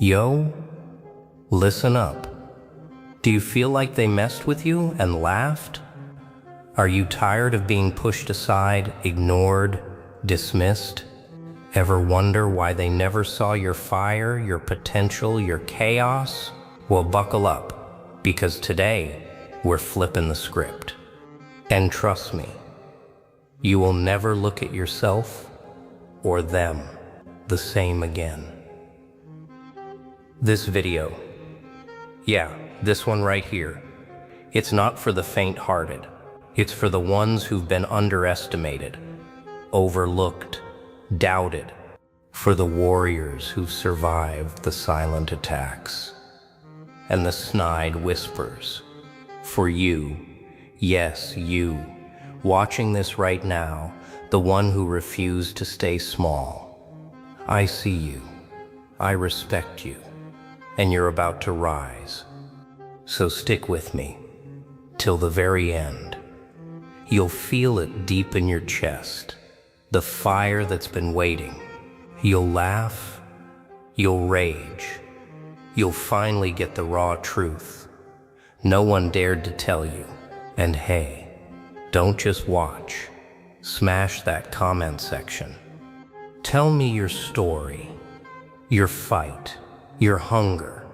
Yo, listen up. Do you feel like they messed with you and laughed? Are you tired of being pushed aside, ignored, dismissed? Ever wonder why they never saw your fire, your potential, your chaos? Well, buckle up, because today we're flipping the script. And trust me, you will never look at yourself or them the same again. This video, this one right here, it's not for the faint-hearted. It's for the ones who've been underestimated, overlooked, doubted, for the warriors who've survived the silent attacks and the snide whispers. For you, yes, you, watching this right now, the one who refused to stay small. I see you, I respect you, and you're about to rise. So stick with me till the very end. You'll feel it deep in your chest, the fire that's been waiting. You'll laugh, you'll rage, you'll finally get the raw truth no one dared to tell you. And hey, don't just watch, smash that comment section. Tell me your story, your fight, your hunger,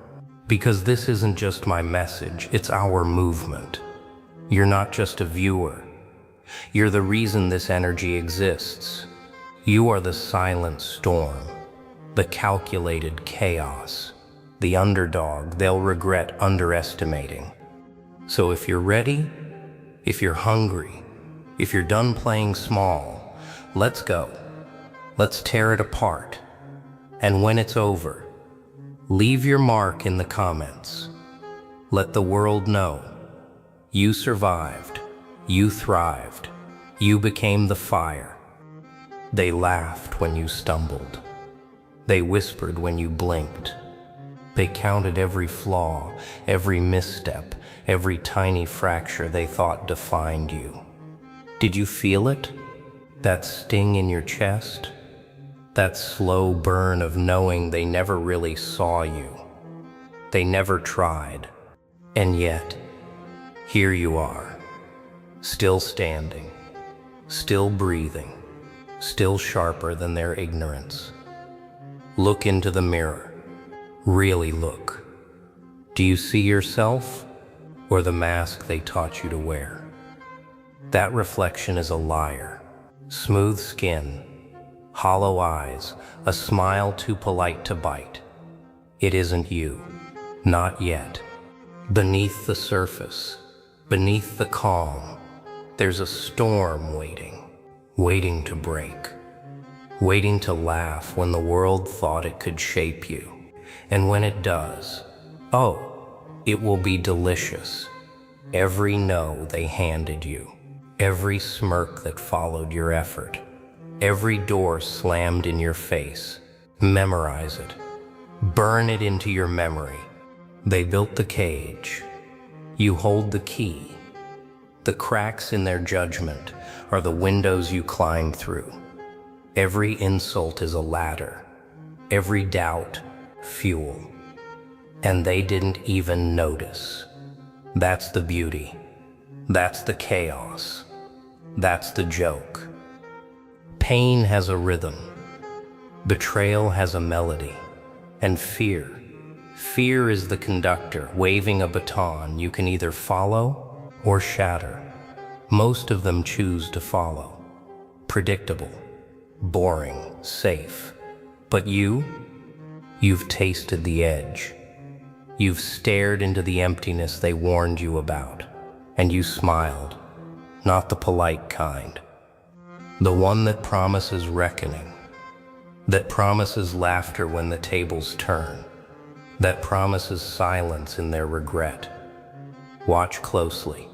because this isn't just my message, it's our movement. You're not just a viewer. You're the reason this energy exists. You are the silent storm, the calculated chaos, the underdog they'll regret underestimating. So if you're ready, if you're hungry, if you're done playing small, let's go. Let's tear it apart. And when it's over, leave your mark in the comments. Let the world know you survived, you thrived, you became the fire. They laughed when you stumbled. They whispered when you blinked. They counted every flaw, every misstep, every tiny fracture they thought defined you. Did you feel it? That sting in your chest? That slow burn of knowing they never really saw you. They never tried. And yet, here you are, still standing, still breathing, still sharper than their ignorance. Look into the mirror. Really look. Do you see yourself or the mask they taught you to wear? That reflection is a liar. Smooth skin, hollow eyes, a smile too polite to bite. It isn't you. Not yet. Beneath the surface, beneath the calm, there's a storm waiting to break, waiting to laugh when the world thought it could shape you. And when it does, it will be delicious. Every no they handed you, every smirk that followed your effort, every door slammed in your face. Memorize it. Burn it into your memory. They built the cage. You hold the key. The cracks in their judgment are the windows you climb through. Every insult is a ladder. Every doubt, fuel. And they didn't even notice. That's the beauty. That's the chaos. That's the joke. Pain has a rhythm. Betrayal has a melody. And fear is the conductor waving a baton you can either follow or shatter. Most of them choose to follow. Predictable, boring, safe. But you've tasted the edge. You've stared into the emptiness they warned you about, and you smiled. Not the polite kind. The one that promises reckoning. That promises laughter when the tables turn. That promises silence in their regret. Watch closely.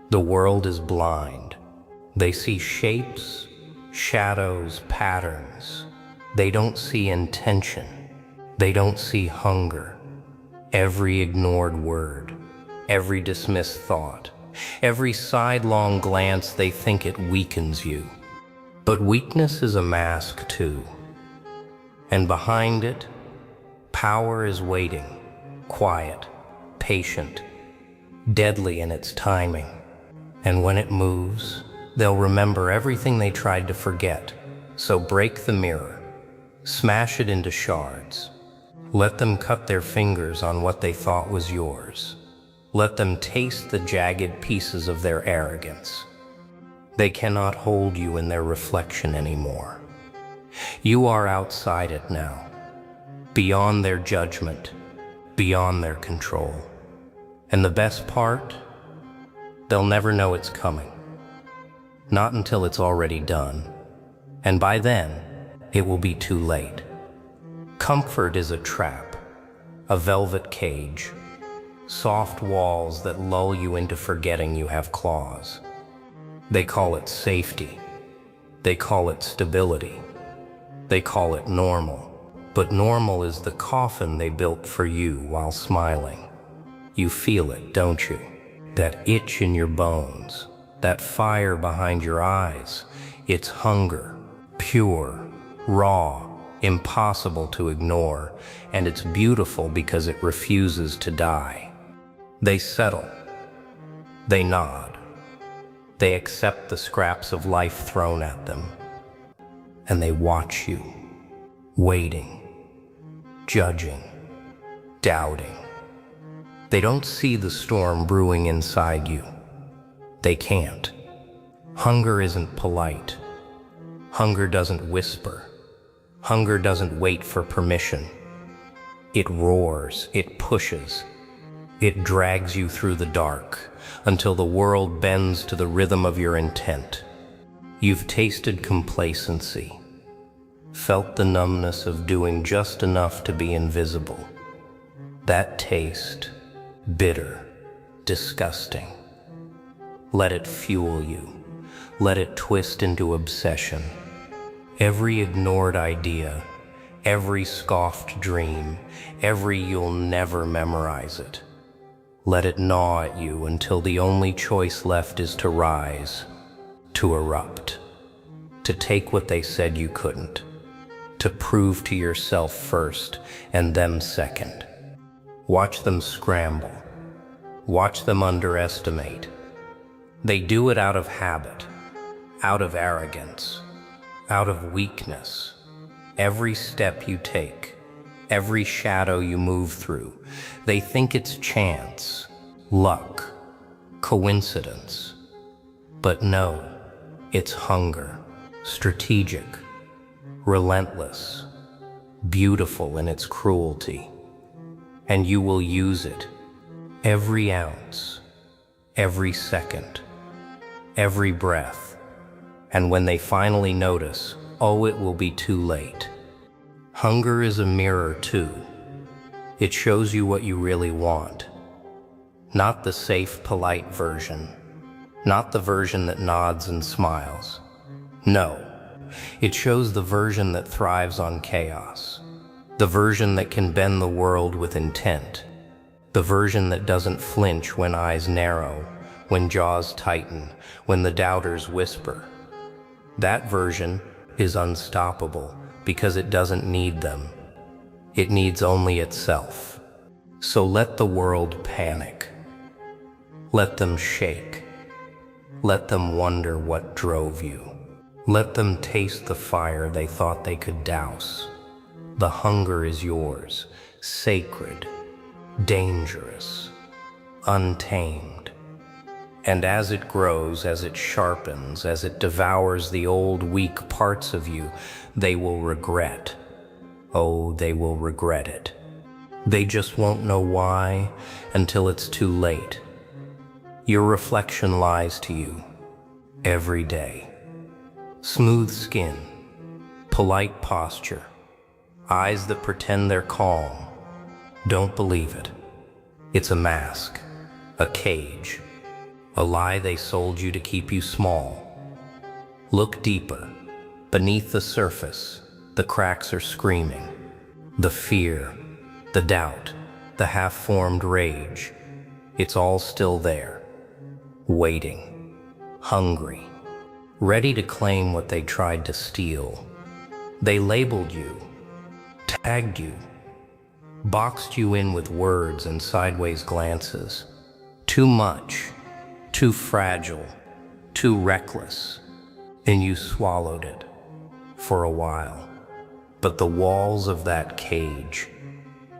The world is blind. They see shapes, shadows, patterns. They don't see intention. They don't see hunger. Every ignored word, every dismissed thought, every sidelong glance, they think it weakens you. But weakness is a mask too. And behind it, Power is waiting, quiet, patient, deadly in its timing. And when it moves, they'll remember everything they tried to forget. So break the mirror, smash it into shards. Let them cut their fingers on what they thought was yours. Let them taste the jagged pieces of their arrogance. They cannot hold you in their reflection anymore. You are outside it now, beyond their judgment, beyond their control. And the best part? They'll never know it's coming. Not until it's already done. And by then, it will be too late. Comfort is a trap, a velvet cage, soft walls that lull you into forgetting you have claws. They call it safety. They call it stability. They call it normal. But normal is the coffin they built for you while smiling. You feel it, don't you? That itch in your bones, that fire behind your eyes. It's hunger, pure, raw, impossible to ignore, and it's beautiful because it refuses to die. They settle. They nod. They accept the scraps of life thrown at them. And they watch you, waiting, judging, doubting. They don't see the storm brewing inside you. They can't. Hunger isn't polite. Hunger doesn't whisper. Hunger doesn't wait for permission. It roars, it pushes. It drags you through the dark until the world bends to the rhythm of your intent. You've tasted complacency, felt the numbness of doing just enough to be invisible. That taste, bitter, disgusting. Let it fuel you. Let it twist into obsession. Every ignored idea, every scoffed dream, every you'll never memorize it. Let it gnaw at you until the only choice left is to rise, to erupt, to take what they said you couldn't, to prove to yourself first and them second. Watch them scramble. Watch them underestimate. They do it out of habit, out of arrogance, out of weakness. Every step you take, every shadow you move through, they think it's chance, luck, coincidence. But no, it's hunger, strategic, relentless, beautiful in its cruelty. And you will use it, every ounce, every second, every breath. And when they finally notice, oh, it will be too late. Hunger is a mirror too. It shows you what you really want. Not the safe, polite version. Not the version that nods and smiles. No, it shows the version that thrives on chaos. The version that can bend the world with intent. The version that doesn't flinch when eyes narrow, when jaws tighten, when the doubters whisper. That version is unstoppable because it doesn't need them. It needs only itself. So let the world panic. Let them shake. Let them wonder what drove you. Let them taste the fire they thought they could douse. The hunger is yours, sacred, dangerous, untamed. And as it grows, as it sharpens, as it devours the old weak parts of you, they will regret. Oh, they will regret it. They just won't know why until it's too late. Your reflection lies to you every day. Smooth skin, polite posture, eyes that pretend they're calm. Don't believe it. It's a mask, a cage, a lie they sold you to keep you small. Look deeper. Beneath the surface, the cracks are screaming. The fear, the doubt, the half-formed rage. It's all still there, waiting, hungry, ready to claim what they tried to steal. They labeled you, tagged you, boxed you in with words and sideways glances. Too much, too fragile, too reckless, and you swallowed it for a while. But the walls of that cage,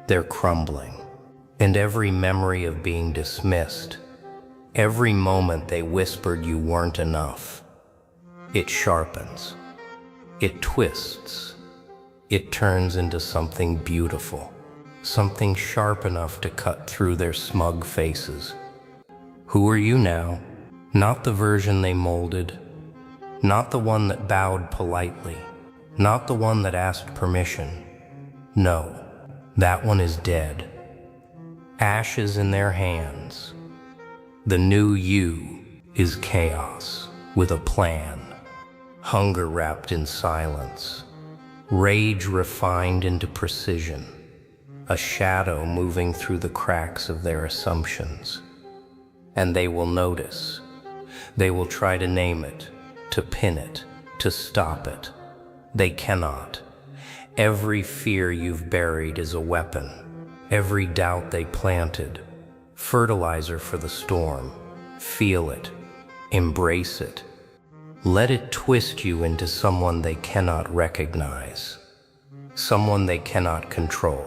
they're crumbling, and every memory of being dismissed, every moment they whispered you weren't enough, it sharpens, it twists, it turns into something beautiful, something sharp enough to cut through their smug faces. Who are you now? Not the version they molded, not the one that bowed politely, not the one that asked permission. No, that one is dead. Ashes in their hands. The new you is chaos with a plan, hunger wrapped in silence, rage refined into precision, a shadow moving through the cracks of their assumptions. And they will notice. They will try to name it, to pin it, to stop it. They cannot. Every fear you've buried is a weapon. Every doubt they planted, fertilizer for the storm. Feel it. Embrace it. Let it twist you into someone they cannot recognize, someone they cannot control,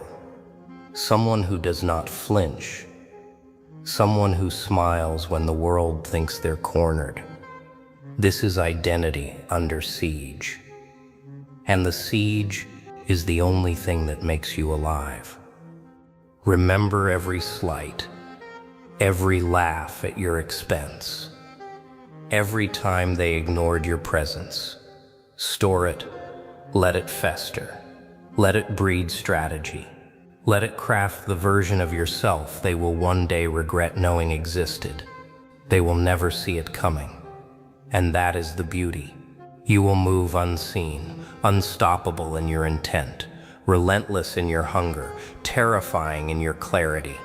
someone who does not flinch, someone who smiles when the world thinks they're cornered. This is identity under siege. And the siege is the only thing that makes you alive. Remember every slight, every laugh at your expense, every time they ignored your presence. Store it, let it fester, let it breed strategy, let it craft the version of yourself they will one day regret knowing existed. They will never see it coming. And that is the beauty. You will move unseen, unstoppable in your intent, relentless in your hunger, terrifying in your clarity.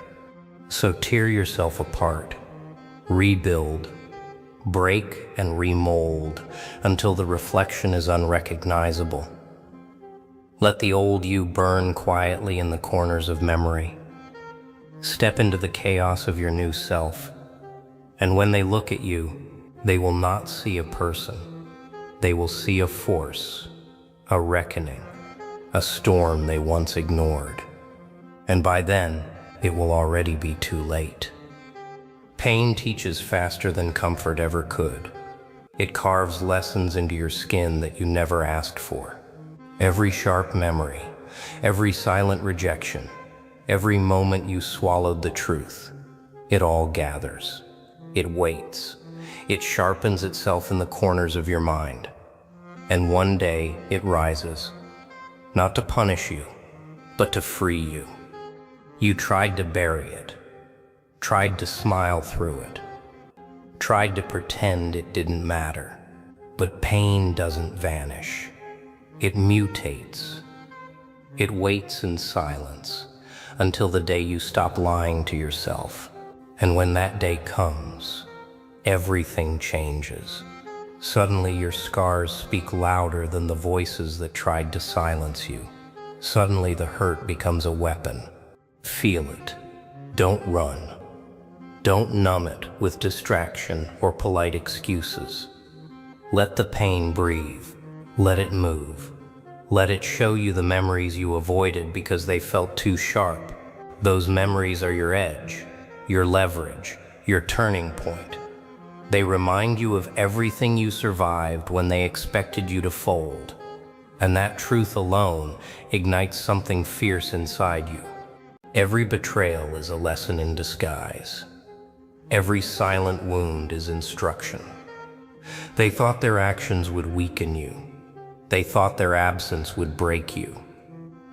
So tear yourself apart, rebuild, break and remold until the reflection is unrecognizable. Let the old you burn quietly in the corners of memory. Step into the chaos of your new self, and when they look at you, they will not see a person. They will see a force, a reckoning, a storm they once ignored. And by then, it will already be too late. Pain teaches faster than comfort ever could. It carves lessons into your skin that you never asked for. Every sharp memory, every silent rejection, every moment you swallowed the truth, it all gathers. It waits. It sharpens itself in the corners of your mind. And one day it rises, not to punish you, but to free you. You tried to bury it, tried to smile through it, tried to pretend it didn't matter. But pain doesn't vanish. It mutates. It waits in silence until the day you stop lying to yourself. And when that day comes, everything changes. Suddenly your scars speak louder than the voices that tried to silence you. Suddenly the hurt becomes a weapon. Feel it. Don't run. Don't numb it with distraction or polite excuses. Let the pain breathe. Let it move. Let it show you the memories you avoided because they felt too sharp. Those memories are your edge, your leverage, your turning point. They remind you of everything you survived when they expected you to fold. And that truth alone ignites something fierce inside you. Every betrayal is a lesson in disguise. Every silent wound is instruction. They thought their actions would weaken you. They thought their absence would break you.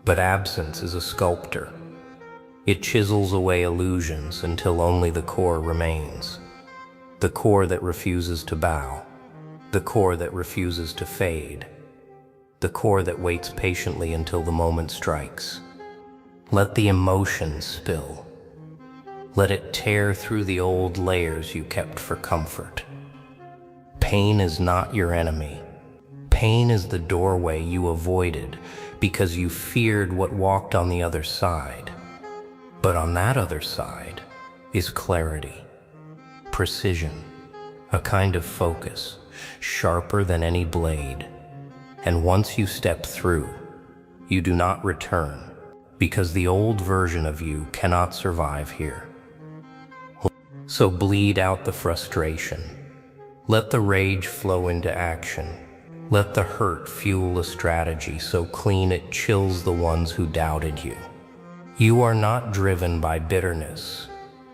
But absence is a sculptor. It chisels away illusions until only the core remains. The core that refuses to bow. The core that refuses to fade. The core that waits patiently until the moment strikes. Let the emotion spill. Let it tear through the old layers you kept for comfort. Pain is not your enemy. Pain is the doorway you avoided because you feared what walked on the other side. But on that other side is clarity, precision, a kind of focus, sharper than any blade. And once you step through, you do not return, because the old version of you cannot survive here. So bleed out the frustration. Let the rage flow into action. Let the hurt fuel a strategy so clean it chills the ones who doubted you. You are not driven by bitterness.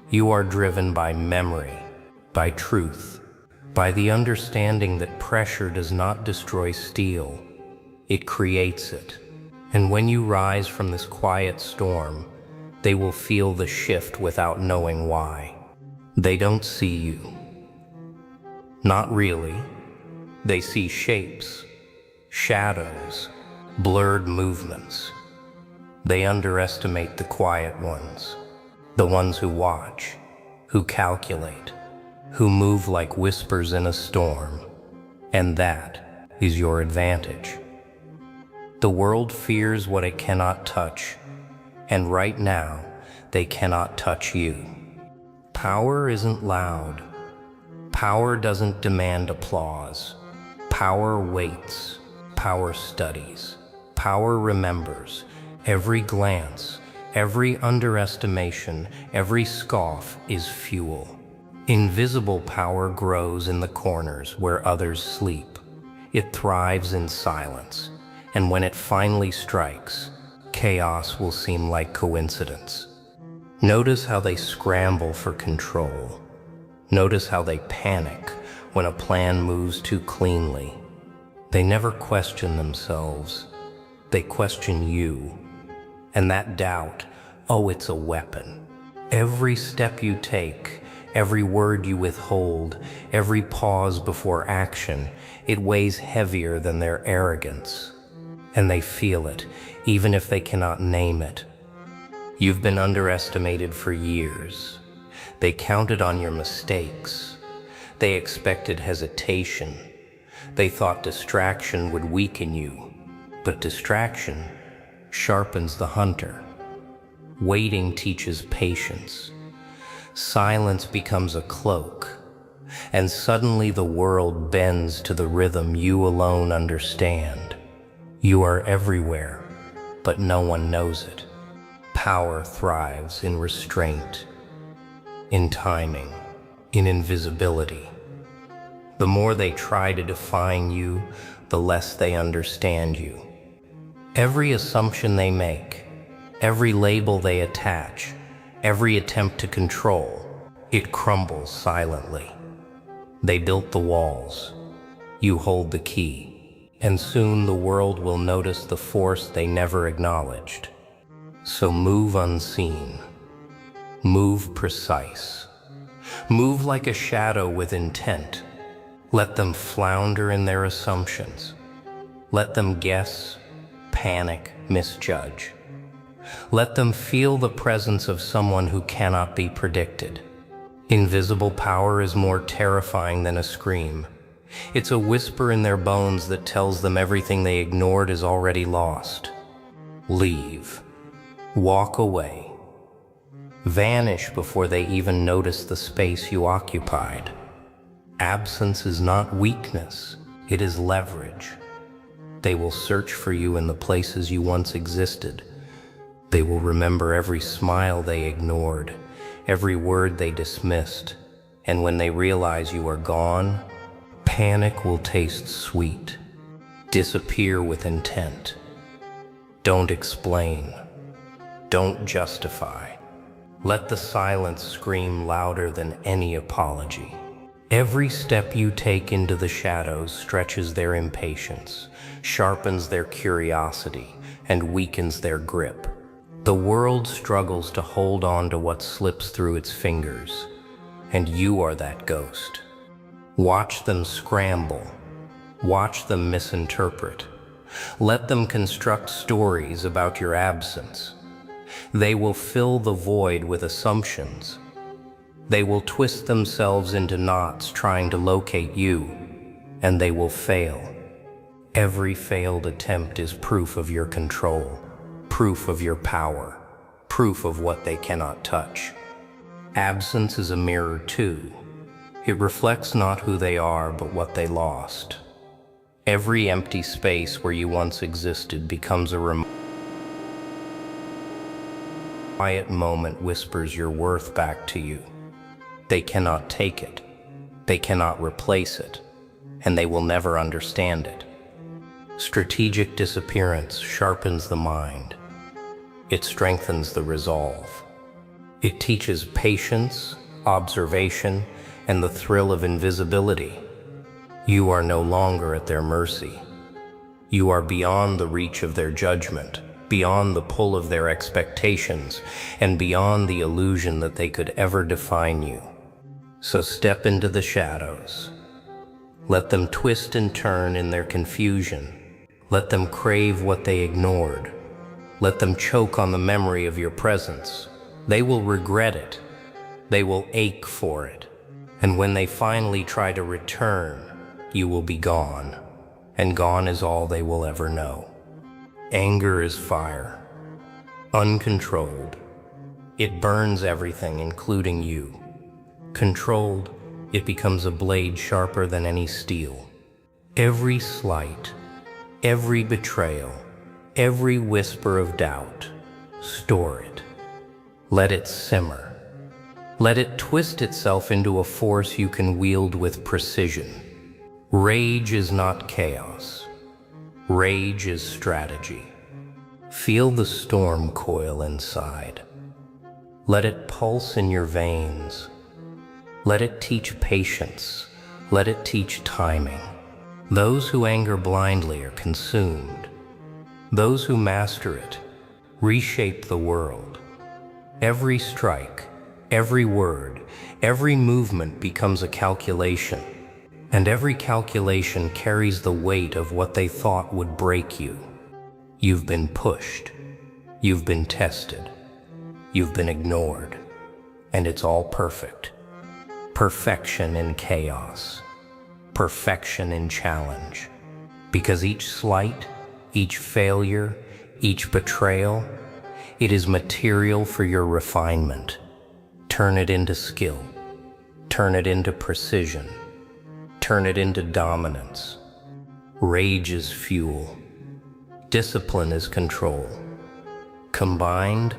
You are driven by memory, by truth, by the understanding that pressure does not destroy steel, it creates it. And when you rise from this quiet storm, they will feel the shift without knowing why. They don't see you. Not really. They see shapes, shadows, blurred movements. They underestimate the quiet ones, the ones who watch, who calculate, who move like whispers in a storm. And that is your advantage. The world fears what it cannot touch, and right now, they cannot touch you. Power isn't loud. Power doesn't demand applause. Power waits. Power studies. Power remembers. Every glance, every underestimation, every scoff is fuel. Invisible power grows in the corners where others sleep. It thrives in silence, and when it finally strikes, chaos will seem like coincidence. Notice how they scramble for control. Notice how they panic when a plan moves too cleanly. They never question themselves. They question you. And that doubt, oh, it's a weapon. Every step you take, every word you withhold, every pause before action, it weighs heavier than their arrogance. And they feel it, even if they cannot name it. You've been underestimated for years. They counted on your mistakes. They expected hesitation. They thought distraction would weaken you. But distraction sharpens the hunter. Waiting teaches patience. Silence becomes a cloak. And suddenly the world bends to the rhythm you alone understand. You are everywhere, but no one knows it. Power thrives in restraint, in timing, in invisibility. The more they try to define you, the less they understand you. Every assumption they make, every label they attach, every attempt to control, it crumbles silently. They built the walls. You hold the key. And soon the world will notice the force they never acknowledged. So move unseen. Move precise. Move like a shadow with intent. Let them flounder in their assumptions. Let them guess, panic, misjudge. Let them feel the presence of someone who cannot be predicted. Invisible power is more terrifying than a scream. It's a whisper in their bones that tells them everything they ignored is already lost. Leave. Walk away. Vanish before they even notice the space you occupied. Absence is not weakness, it is leverage. They will search for you in the places you once existed. They will remember every smile they ignored, every word they dismissed, and when they realize you are gone, panic will taste sweet. Disappear with intent. Don't explain. Don't justify. Let the silence scream louder than any apology. Every step you take into the shadows stretches their impatience, sharpens their curiosity, and weakens their grip. The world struggles to hold on to what slips through its fingers, and you are that ghost. Watch them scramble. Watch them misinterpret. Let them construct stories about your absence. They will fill the void with assumptions. They will twist themselves into knots trying to locate you, and they will fail. Every failed attempt is proof of your control, proof of your power, proof of what they cannot touch. Absence is a mirror too. It reflects not who they are, but what they lost. Every empty space where you once existed becomes a quiet moment whispers your worth back to you. They cannot take it. They cannot replace it. And they will never understand it. Strategic disappearance sharpens the mind. It strengthens the resolve. It teaches patience, observation, and the thrill of invisibility. You are no longer at their mercy. You are beyond the reach of their judgment, beyond the pull of their expectations, and beyond the illusion that they could ever define you. So step into the shadows. Let them twist and turn in their confusion. Let them crave what they ignored. Let them choke on the memory of your presence. They will regret it. They will ache for it. And when they finally try to return, you will be gone. And gone is all they will ever know. Anger is fire. Uncontrolled. It burns everything, including you. Controlled, it becomes a blade sharper than any steel. Every slight, every betrayal, every whisper of doubt, store it. Let it simmer. Let it twist itself into a force you can wield with precision. Rage is not chaos. Rage is strategy. Feel the storm coil inside. Let it pulse in your veins. Let it teach patience. Let it teach timing. Those who anger blindly are consumed. Those who master it reshape the world. Every strike, every word, every movement becomes a calculation, and every calculation carries the weight of what they thought would break you. You've been pushed. You've been tested. You've been ignored. And it's all perfect. Perfection in chaos. Perfection in challenge. Because each slight, each failure, each betrayal, it is material for your refinement. Turn it into skill. Turn it into precision. Turn it into dominance. Rage is fuel. Discipline is control. Combined,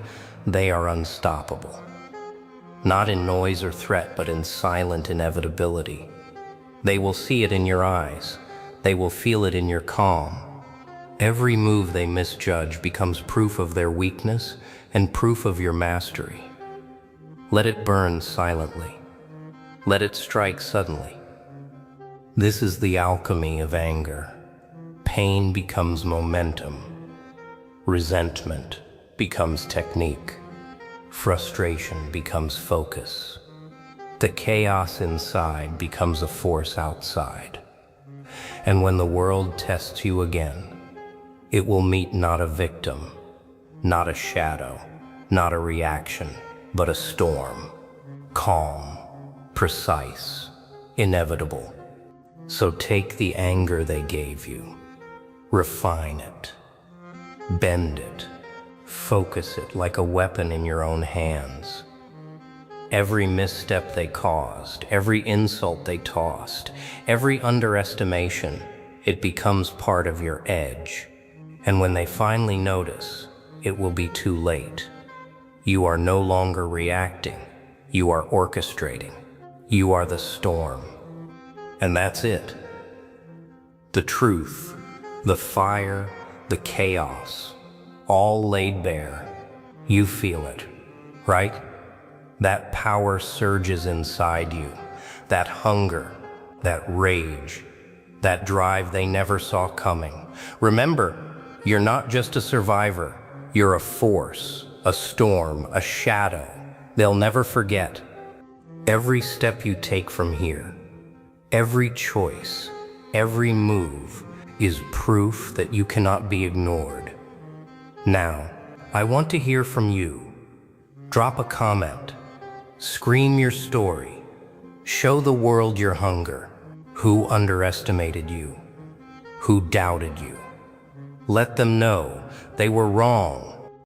they are unstoppable. Not in noise or threat, but in silent inevitability. They will see it in your eyes. They will feel it in your calm. Every move they misjudge becomes proof of their weakness and proof of your mastery. Let it burn silently. Let it strike suddenly. This is the alchemy of anger. Pain becomes momentum. Resentment becomes technique. Frustration becomes focus. The chaos inside becomes a force outside. And when the world tests you again, it will meet not a victim, not a shadow, not a reaction, but a storm. Calm, precise, inevitable. So take the anger they gave you, refine it, bend it, focus it like a weapon in your own hands. Every misstep they caused, every insult they tossed, every underestimation, it becomes part of your edge. And when they finally notice, it will be too late. You are no longer reacting. You are orchestrating. You are the storm. And that's it. The truth, the fire, the chaos, all laid bare. You feel it, right? That power surges inside you. That hunger, that rage, that drive they never saw coming. Remember, you're not just a survivor. You're a force, a storm, a shadow. They'll never forget. Every step you take from here, every choice, every move is proof that you cannot be ignored. Now, I want to hear from you. Drop a comment. Scream your story. Show the world your hunger. Who underestimated you? Who doubted you? Let them know they were wrong